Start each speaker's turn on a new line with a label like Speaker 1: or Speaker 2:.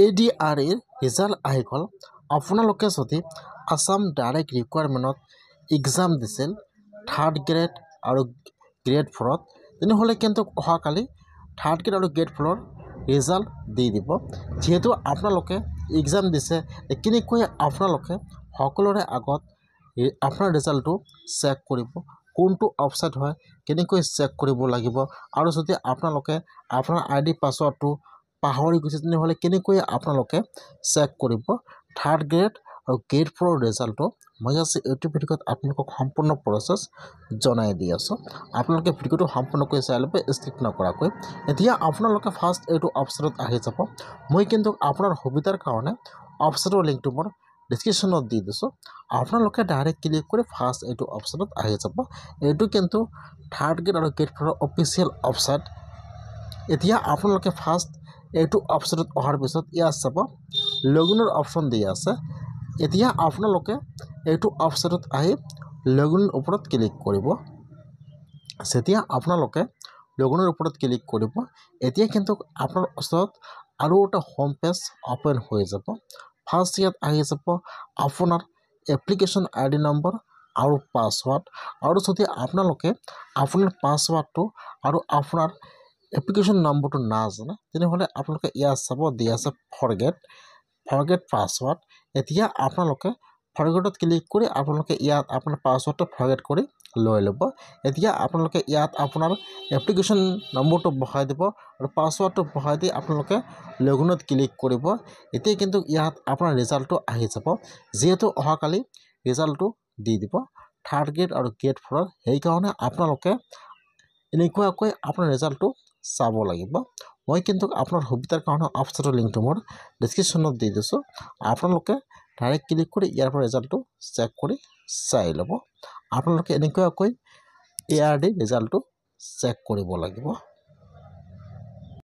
Speaker 1: ADR result আহি গ'ল। আপোনালোকে যদি আছাম ডাইৰেক্ট ৰিকুৱাৰমেণ্টত এক্সাম দিছিল 3rd গ্ৰেড আৰু গ্ৰেড 4ত, তেনেহ'লে কিন্তু অহাকালি 3rd গ্ৰেড আৰু গ্ৰেড 4ৰ ৰিজাল্ট দি দিব। যিহেতু আপোনালোকে এক্সাম দিছে, কেনেকৈ আপোনালোকে সকলোৰে আগত আপোনাৰ ৰিজাল্টটো চেক কৰিব, কোনটো অফচাইড হয়, কেনেকৈ চেক কৰিব লাগিব, আৰু যদি আপোনালোকে আপোনাৰ ID পাছৱৰ্ডটো পাহৰি গৈছে তেনেহ'লে কেনেকৈ আপোনালোকে চেক কৰিব 3rd গ্ৰেড আৰু গ্ৰেড 4ৰ ৰিজাল্টটো মই আজি এইটো ভিডিঅ'ত আপোনালোকক সম্পূৰ্ণ প্ৰচেছ জনাই দি আছোঁ। আপোনালোকে ভিডিঅ'টো সম্পূৰ্ণকৈ চাই ল'ব, স্কিপ নকৰাকৈ। এতিয়া আপোনালোকে ফাৰ্ষ্ট এইটো অপশ্যনত আহি যাব। মই কিন্তু আপোনাৰ সুবিধাৰ কাৰণে অপশ্যনৰ লিংকটো মোৰ ডিছক্ৰিপশ্যনত দি দিছোঁ। আপোনালোকে ডাইৰেক্ট ক্লিক কৰি ফাৰ্ষ্ট এইটো অপশ্যনত আহি যাব। এইটো কিন্তু 3rd গ্ৰেড আৰু গ্ৰেড 4ৰ অফিচিয়েল ৱেবছাইট। এতিয়া আপোনালোকে ফাৰ্ষ্ট এইটো অপশ্যনত অহাৰ পিছত ইয়াত চাব লগইনৰ অপশ্যন দি আছে। এতিয়া আপোনালোকে এইটো অপশ্যনত আহি লগইনৰ ওপৰত ক্লিক কৰিব। যেতিয়া আপোনালোকে লগইনৰ ওপৰত ক্লিক কৰিব, এতিয়া কিন্তু আপোনাৰ ওচৰত আৰু এটা হোম পেজ অ'পেন হৈ যাব। ফাৰ্ষ্ট ইয়াত আহি যাব আপোনাৰ এপ্লিকেশ্যন ID নম্বৰ আৰু পাছৱাৰ্ড। আৰু যদি আপোনালোকে আপোনাৰ পাছৱাৰ্ডটো আৰু আপোনাৰ এপ্লিকেশ্যন নম্বৰটো নাজানে, তেনেহ'লে আপোনালোকে ইয়াত চাব দি আছে ফৰগেট পাছৱাৰ্ড। এতিয়া আপোনালোকে ফৰগেটত ক্লিক কৰি আপোনালোকে ইয়াত আপোনাৰ পাছৱাৰ্ডটো ফৰগেট কৰি লৈ ল'ব। এতিয়া আপোনালোকে ইয়াত আপোনাৰ এপ্লিকেশ্যন নম্বৰটো বহাই দিব আৰু পাছৱাৰ্ডটো বহাই দি আপোনালোকে লগইনত ক্লিক কৰিব। এতিয়া কিন্তু ইয়াত আপোনাৰ ৰিজাল্টটো আহি যাব। যিহেতু অহাকালি ৰিজাল্টটো দি দিব 3rd গ্ৰেড আৰু গ্ৰেড 4ৰ, সেইকাৰণে আপোনালোকে এনেকুৱাকৈ আপোনাৰ ৰিজাল্টটো চাব লাগিব। মই কিন্তু আপোনাৰ সুবিধাৰ কাৰণে অপশ্যনৰ লিংকটো মোৰ ডিছক্ৰিপশ্যনত দি দিছোঁ। আপোনালোকে ডাইৰেক্ট ক্লিক কৰি ইয়াৰ পৰা ৰিজাল্টটো চেক কৰি চাই ল'ব। আপোনালোকে এনেকুৱাকৈ ARD ৰিজাল্টটো চেক কৰিব লাগিব।